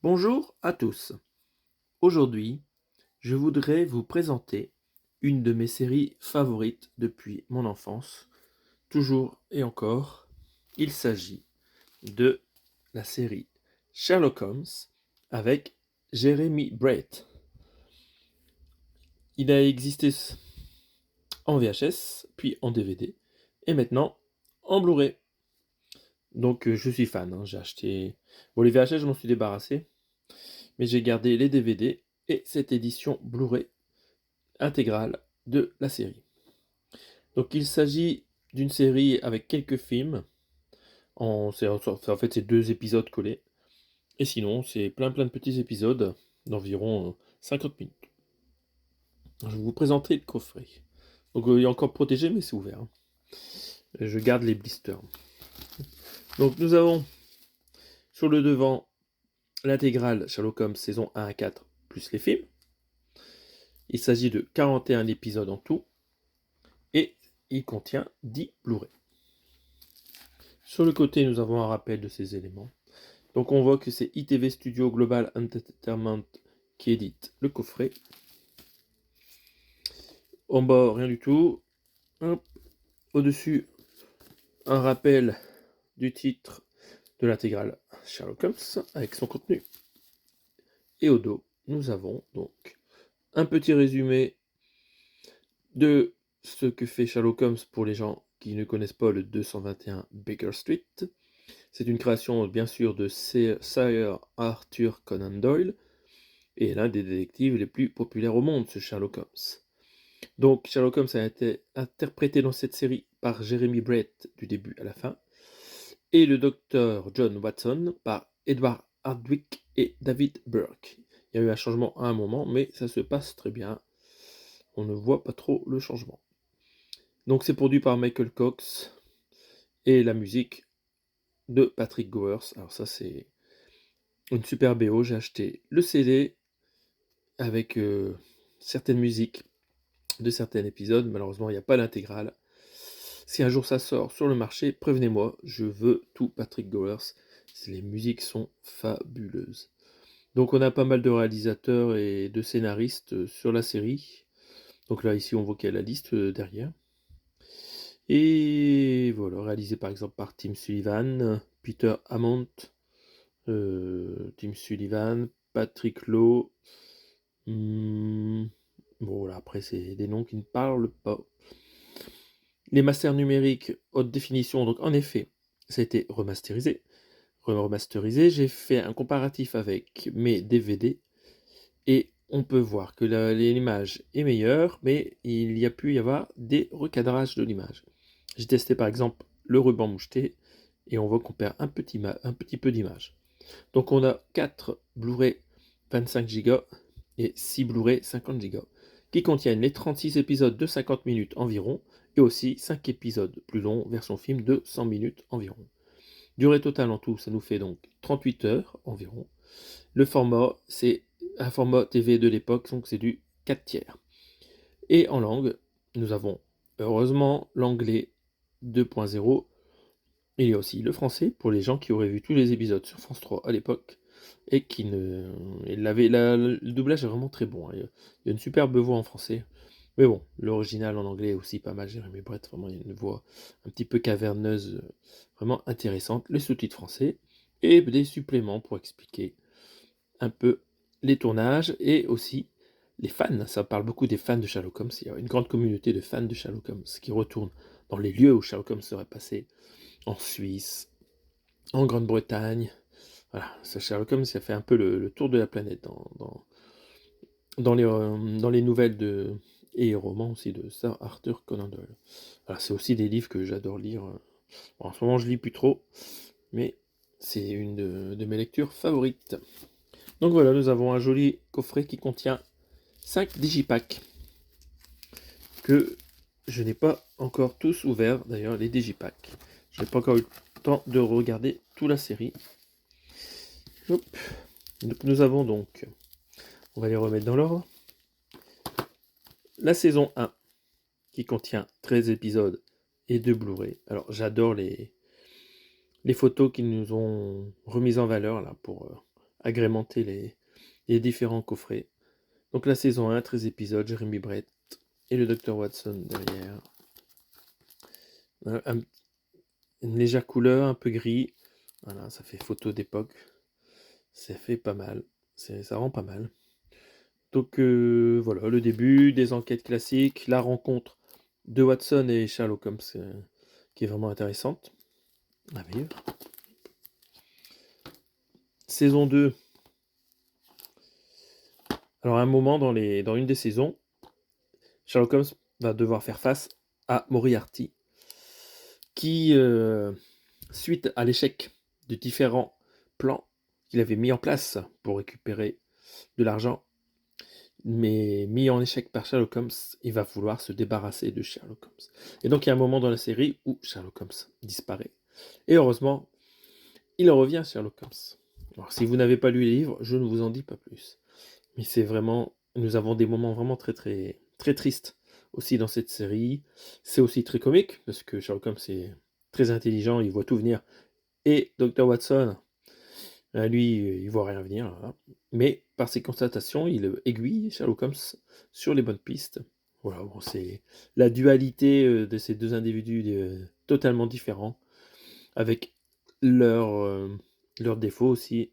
Bonjour à tous. Aujourd'hui, je voudrais vous présenter une de mes séries favorites depuis mon enfance, toujours et encore. Il s'agit de la série Sherlock Holmes avec Jeremy Brett. Il a existé en VHS, puis en DVD, et maintenant en Blu-ray. Donc je suis fan, hein. J'ai acheté... Bon, les VHS, je m'en suis débarrassé, mais j'ai gardé les DVD et cette édition Blu-ray intégrale de la série. Donc il s'agit d'une série avec quelques films. En fait, c'est 2 épisodes collés. Et sinon, c'est plein de petits épisodes d'environ 50 minutes. Je vais vous présenter le coffret. Donc il est encore protégé, mais c'est ouvert, hein. Je garde les blisters. Donc nous avons sur le devant l'intégrale Sherlock Holmes saison 1 à 4 plus les films. Il s'agit de 41 épisodes en tout. Et il contient 10 Blu-ray. Sur le côté, nous avons un rappel de ces éléments. Donc on voit que c'est ITV Studio Global Entertainment qui édite le coffret. En bas, rien du tout. Hop. Au-dessus, un rappel du titre de l'intégrale Sherlock Holmes avec son contenu. Et au dos, nous avons donc un petit résumé de ce que fait Sherlock Holmes pour les gens qui ne connaissent pas le 221 Baker Street. C'est une création bien sûr de Sir Arthur Conan Doyle et l'un des détectives les plus populaires au monde, ce Sherlock Holmes. Donc Sherlock Holmes a été interprété dans cette série par Jeremy Brett du début à la fin, et le docteur John Watson par Edward Hardwicke et David Burke. Il y a eu un changement à un moment, mais ça se passe très bien. On ne voit pas trop le changement. Donc c'est produit par Michael Cox et la musique de Patrick Gowers. Alors ça c'est une super BO. J'ai acheté le CD avec certaines musiques de certains épisodes. Malheureusement, il n'y a pas l'intégrale. Si un jour ça sort sur le marché, prévenez-moi, je veux tout Patrick Gowers. Les musiques sont fabuleuses. Donc on a pas mal de réalisateurs et de scénaristes sur la série. Donc là, ici, on voit qu'il y a la liste derrière. Et voilà, réalisé par exemple par Tim Sullivan, Peter Hammond, Tim Sullivan, Patrick Lowe. Bon, là, après, c'est des noms qui ne parlent pas. Les masters numériques haute définition, donc en effet, ça a été remasterisé. J'ai fait un comparatif avec mes DVD et on peut voir que l'image est meilleure, mais il y a pu y avoir des recadrages de l'image. J'ai testé par exemple le ruban moucheté et on voit qu'on perd un petit peu d'image. Donc on a 4 Blu-ray 25 Go et 6 Blu-ray 50 Go qui contiennent les 36 épisodes de 50 minutes environ et aussi 5 épisodes plus longs version film de 100 minutes environ. Durée totale en tout, ça nous fait donc 38 heures environ. Le format, c'est un format TV de l'époque, donc c'est du 4 tiers. Et en langue, nous avons heureusement l'anglais 2.0. Il y a aussi le français pour les gens qui auraient vu tous les épisodes sur France 3 à l'époque et qui ne. Le doublage est vraiment très bon, hein. Il y a une superbe voix en français. Mais bon, l'original en anglais est aussi pas mal. Jérémy Brett, vraiment, il y a une voix un petit peu caverneuse, vraiment intéressante. Les sous-titres français et des suppléments pour expliquer un peu les tournages et aussi les fans. Ça parle beaucoup des fans de Sherlock Holmes. Il y a une grande communauté de fans de Sherlock Holmes qui retournent dans les lieux où Sherlock Holmes serait passé, en Suisse, en Grande-Bretagne. Voilà, ça, Sherlock Holmes, ça fait un peu le tour de la planète dans les nouvelles et romans aussi de Sir Arthur Conan Doyle. Voilà, c'est aussi des livres que j'adore lire. Bon, en ce moment, je lis plus trop, mais c'est une de mes lectures favorites. Donc voilà, nous avons un joli coffret qui contient 5 digipacks que je n'ai pas encore tous ouverts, d'ailleurs, les digipacks. Je n'ai pas encore eu le temps de regarder toute la série. Hop. Donc nous avons donc, on va les remettre dans l'ordre, la saison 1 qui contient 13 épisodes et 2 Blu-ray. Alors j'adore les photos qu'ils nous ont remises en valeur là pour agrémenter les différents coffrets. Donc la saison 1, 13 épisodes, Jeremy Brett et le Dr Watson derrière. Une légère couleur, un peu gris. Voilà, ça fait photo d'époque. Ça fait pas mal. Ça rend pas mal. Donc voilà, le début, des enquêtes classiques, la rencontre de Watson et Sherlock Holmes qui est vraiment intéressante à vivre. Saison 2. Alors à un moment dans une des saisons, Sherlock Holmes va devoir faire face à Moriarty qui, suite à l'échec de différents plans qu'il avait mis en place pour récupérer de l'argent, mais mis en échec par Sherlock Holmes, il va vouloir se débarrasser de Sherlock Holmes. Et donc il y a un moment dans la série où Sherlock Holmes disparaît. Et heureusement, il en revient Sherlock Holmes. Alors si vous n'avez pas lu les livres, je ne vous en dis pas plus. Mais c'est vraiment, nous avons des moments vraiment très très très tristes aussi dans cette série. C'est aussi très comique parce que Sherlock Holmes est très intelligent, il voit tout venir. Et Dr Watson, lui, il voit rien venir. Voilà. Mais par ses constatations, il aiguille Sherlock Holmes sur les bonnes pistes. Voilà, bon, c'est la dualité de ces deux individus totalement différents, avec leurs défauts aussi,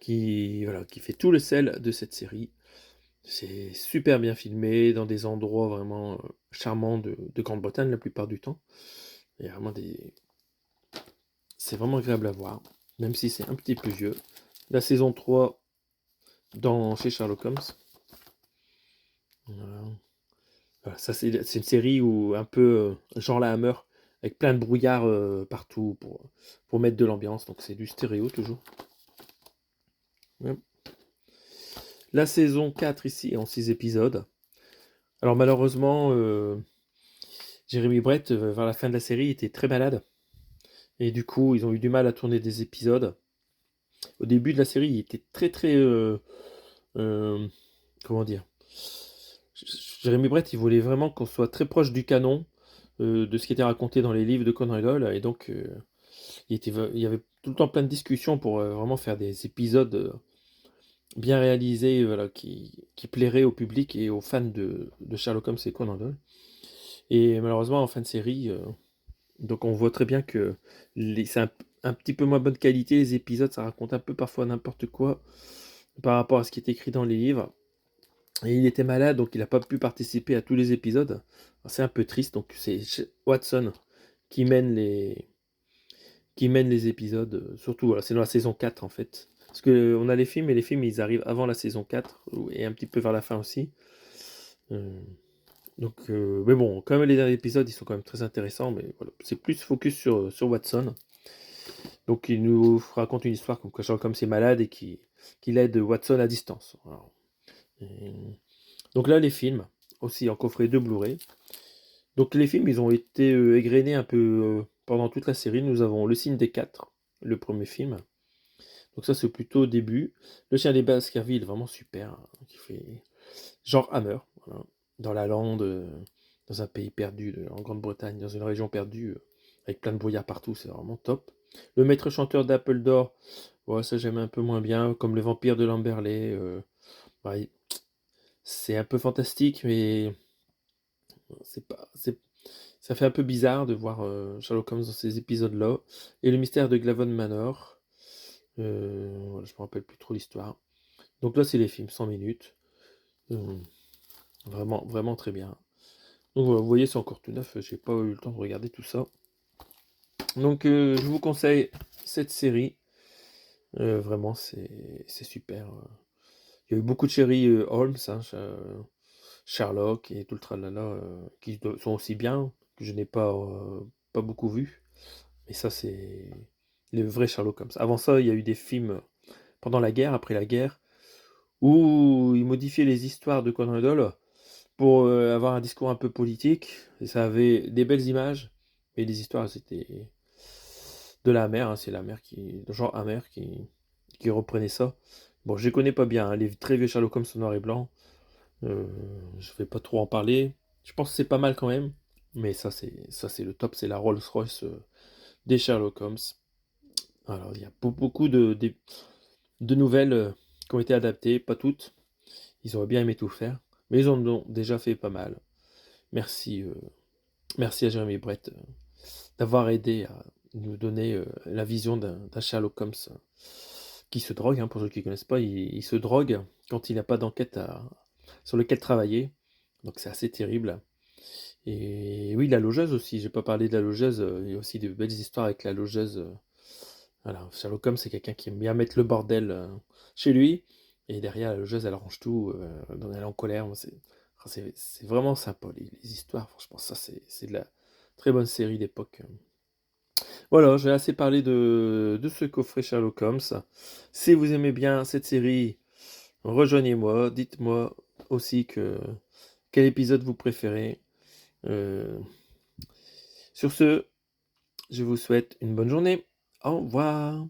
qui fait tout le sel de cette série. C'est super bien filmé, dans des endroits vraiment charmants de Grande-Bretagne la plupart du temps. Il y a vraiment c'est vraiment agréable à voir, même si c'est un petit peu vieux. La saison 3 chez Sherlock Holmes. Voilà. Voilà, ça c'est une série où un peu genre la Hammer, avec plein de brouillard partout pour mettre de l'ambiance. Donc c'est du stéréo toujours. Ouais. La saison 4 ici en 6 épisodes. Alors malheureusement, Jeremy Brett, vers la fin de la série, était très malade. Et du coup, ils ont eu du mal à tourner des épisodes. Au début de la série, il était très très... comment dire, Jeremy Brett, il voulait vraiment qu'on soit très proche du canon de ce qui était raconté dans les livres de Conan Doyle. Et donc, il y avait tout le temps plein de discussions pour vraiment faire des épisodes bien réalisés, voilà, qui plairaient au public et aux fans de Sherlock Holmes et Conan Doyle. Et malheureusement, en fin de série, donc on voit très bien que c'est un petit peu moins bonne qualité. Les épisodes, ça raconte un peu parfois n'importe quoi par rapport à ce qui est écrit dans les livres. Et il était malade, donc il n'a pas pu participer à tous les épisodes. Alors, c'est un peu triste, donc c'est Watson qui mène les épisodes, surtout, voilà, c'est dans la saison 4 en fait. Parce qu'on a les films, et les films ils arrivent avant la saison 4, et un petit peu vers la fin aussi. Mais bon, quand même les derniers épisodes ils sont quand même très intéressants, mais voilà, c'est plus focus sur Watson. Donc il nous raconte une histoire comme quoi Sherlock Holmes est malade et qu'il aide Watson à distance. Voilà. Et donc là, les films, aussi en coffret de Blu-ray. Donc les films, ils ont été égrenés un peu pendant toute la série. Nous avons Le Signe des Quatre, le premier film. Donc ça, c'est plutôt au début. Le Chien des Baskerville, vraiment super, hein, qui fait genre Hammer, voilà, dans la lande, dans un pays perdu, en Grande-Bretagne, dans une région perdue, avec plein de brouillard partout, c'est vraiment top. Le Maître Chanteur d'Apple d'Or, ouais, ça j'aime un peu moins bien, comme Le Vampire de Lamberley. Ouais, c'est un peu fantastique, mais c'est pas, ça fait un peu bizarre de voir Sherlock Holmes dans ces épisodes-là. Et le mystère de Glavon Manor. Voilà, je me rappelle plus trop l'histoire. Donc là, c'est les films, 100 minutes. Euh, vraiment, vraiment très bien. Donc voilà, vous voyez, c'est encore tout neuf. J'ai pas eu le temps de regarder tout ça. Donc je vous conseille cette série. Vraiment, c'est super. Il y a eu beaucoup de Sherry Holmes, hein, Sherlock et tout le tralala, qui sont aussi bien, que je n'ai pas beaucoup vu. Mais ça, c'est les vrais Sherlock Holmes. Avant ça, il y a eu des films pendant la guerre, après la guerre, où ils modifiaient les histoires de Conan Doyle pour avoir un discours un peu politique. Et ça avait des belles images, mais les histoires, c'était de la mer, hein, c'est la mer genre Hammer qui reprenait ça. Bon, je les connais pas bien, hein, les très vieux Sherlock Holmes en noir et blanc. Je vais pas trop en parler. Je pense que c'est pas mal quand même. Mais ça c'est le top, c'est la Rolls-Royce des Sherlock Holmes. Alors il y a beaucoup de nouvelles qui ont été adaptées, pas toutes. Ils auraient bien aimé tout faire, mais ils en ont déjà fait pas mal. Merci, merci à Jérémy Brett d'avoir aidé à nous donner la vision d'un Sherlock Holmes qui se drogue. Hein, pour ceux qui ne connaissent pas, il se drogue quand il n'a pas d'enquête sur lequel travailler. Donc c'est assez terrible. Et oui, la logeuse aussi. J'ai pas parlé de la logeuse. Il y a aussi de belles histoires avec la logeuse. Voilà, Sherlock Holmes, c'est quelqu'un qui aime bien mettre le bordel chez lui. Et derrière, la logeuse, elle range tout. Elle est en colère. C'est vraiment sympa, les histoires. Franchement, ça, c'est de la très bonne série d'époque. Voilà, j'ai assez parlé de ce coffret Sherlock Holmes. Si vous aimez bien cette série, rejoignez-moi. Dites-moi aussi quel épisode vous préférez. Euh, sur ce, je vous souhaite une bonne journée. Au revoir.